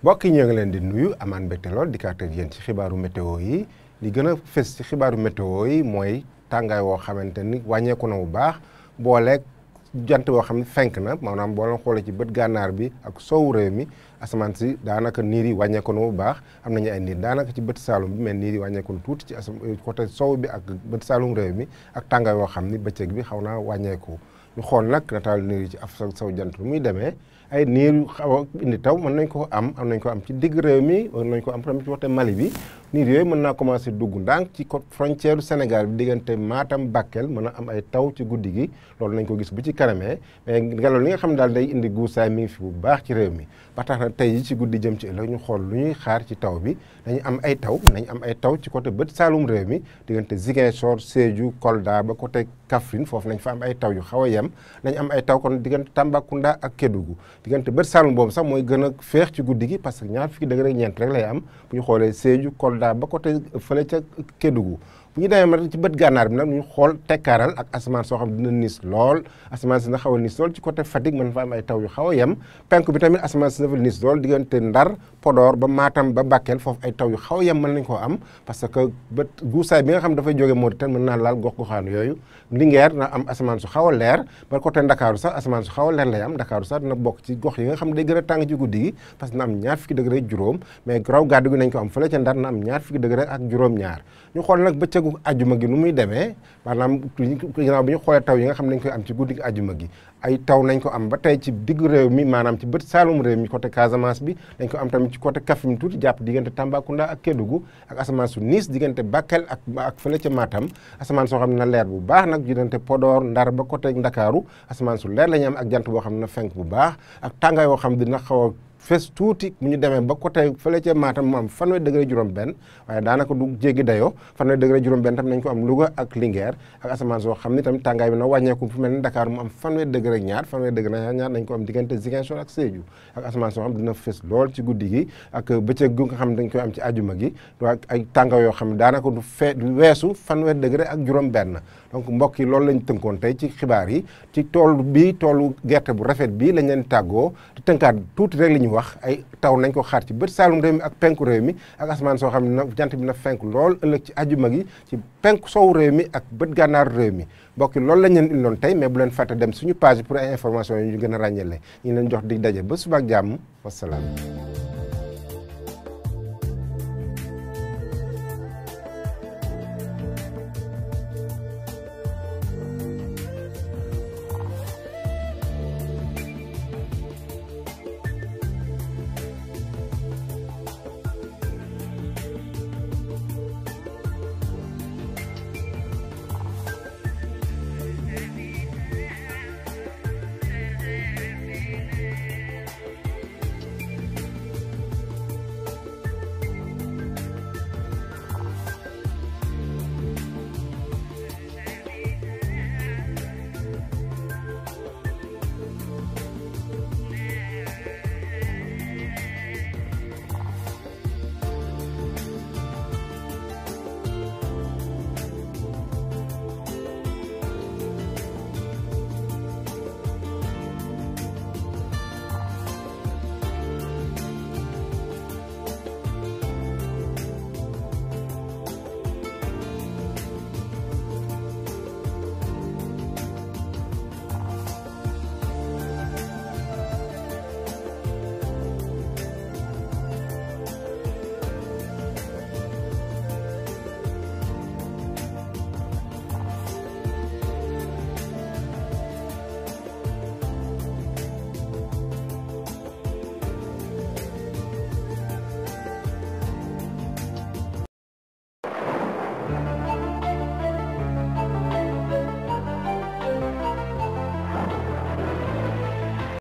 mbokk yi ñoo ngi leen di nuyu amaan mbégte lool di kàttan yéen ci xibaaru météo yi li gën a fës ci xibaaru météo yi mooy tàngaay woo xamante ni wàññeeku na bu baax booleeg jant boo xam ne fenk na maanaam boo leen xoolee ci bët gànnaar bi ak sowu réew mi asamaan si daanaka niir yi wàññeeku na bu baax am nañu ay niir daanaka ci bët saalum bi mais niir yi wàññeeku na tuuti ci côté sow bi ak bët saalum réew mi ak tàngaay woo xam ni bëccëg bi xaw naa wàññeeku ñu xool nag nataal niir yi ci af saw jant lu muy demee ay niir yu xaw a indi taw mën nañ ko am nañ ko am ci digg réew mi mën nañ ko am tamit ci waxte Mali bi niir yooyu mën naa commencé dugg ndànk ci côte frontière Sénégal bi diggante Matam Bakel mën a am ay taw ci guddi gi loolu nañ ko gis bu ci kanamee mais ngelaw li nga xam ne daal day indi guusaay mi ngi fi bu baax ci réew mi ba tax na tey yi ci guddi jëm ci ëllëg ñu xool lu ñuy xaar ci taw bi dañu am ay taw ci côté bët saalum réew mi diggante Ziguinchor Sédhiou Kolda ba côté Kaffrine foofu nañ fa am ay taw yu xaw a yem nañ am ay taw kon diggante Tambacounda ak Kédougou diggante bët saalum boobu sax mooy gën a féex ci guddi gi parce que ñaar fukki degré ñeent rek lay am bu ñu xoolee Sédhiou Kolda ba côté fële ca Kédougou bu ñu demee ma ci bët gànnaar bi nag ñu xool tekkaaral ak asamaan soo xam dina niis lool asamaan si na xaw a niis lool ci côté Fatick mën fa am ay taw yu xaw a yem penku bi tamit asamaan si dafa niis lool diggante Ndar Podor ba Matam ba Bakel foofu ay taw yu xaw a yem mën nañ koo am parce que bët guusaay bi nga xam dafay jóge Mauritanie mën naa laal gox-goxaanu yooyu Linguère na am asamaan su xaw a leer ba côté Ndakaaru sax asamaan su xaw a leer lay am Ndakaaru sax dina bokk ci gox yi nga xam ne day gën a tàng ci guddi gi parce que na am ñaar fukki degré juróom mais raw gàddu gi nañ ko am fële ca Ndar na am ñaar fukki degré ak juróom-ñaar ñu xool nag bëccëgu ajuma gi nu muy demee maanaam ginnaaw bi ñu xoolee taw yi nga xam ne dañ koy am ci guddi gi ajuma gi ay taw nañ ko am ba tey ci diggu réew mi maanaam ci bët saalum réew mi côté Casamance bi dañ ko am tamit ci côté Kaffrine tuuti jàpp diggante Tambacounda ak Kédougou ak asamaan su niis diggante Bakel ak fële ca Matam asamaan soo xam ne na leer bu baax nag diggante Podor Ndar ba côté Ndakaaru asamaan su leer la ñu am ak jant boo xam ne na fenk bu baax ak tàngaay boo xam ne dina xaw a fes tuuti mu ñu demee ba côté fële ca Matam mu am fanweer degré juróom benn waaye daanaka du jéggi dayoo fanweer degré juróom benn tam nañ ko am Louga ak Linguère ak asamaan soo xam ni tamit tàngaay bi na wàññeeku fu mel ni Dakar mu am fanweer degré ñaar fanweer degré ñaar nañ ko am diggante Ziguinchor ak Sédhiou ak asamaan soo xam dina fes lool ci guddi gi ak bëccëg gu nga xam ne dañ koy am ci ajuma gi ay tàngaay yoo xam ne daanaka du weesu fanweer degré ak juróom benn donc mbokk yi loolu lañ tënkoon tey ci xibaar yi ci toolu gerte bu rafet bii lañ leen tàggoo di tënkaat tuuti rek li ñu wax ay taw nañ ko xaar ci bët saalum réew mi ak penku réew mi ak asamaan soo xam ne nag jant bi na fenk lool ëllëg ci ajuma gi ci penku sow réew mi ak bët gànnaar réew mi mbokk yi loolu lañ leen indiloon tey mais bu leen fàtte dem suñu page pour ay information yi ñu gën a ràññale ñu leen jox dig daje ba suba ak jàmm wasalaam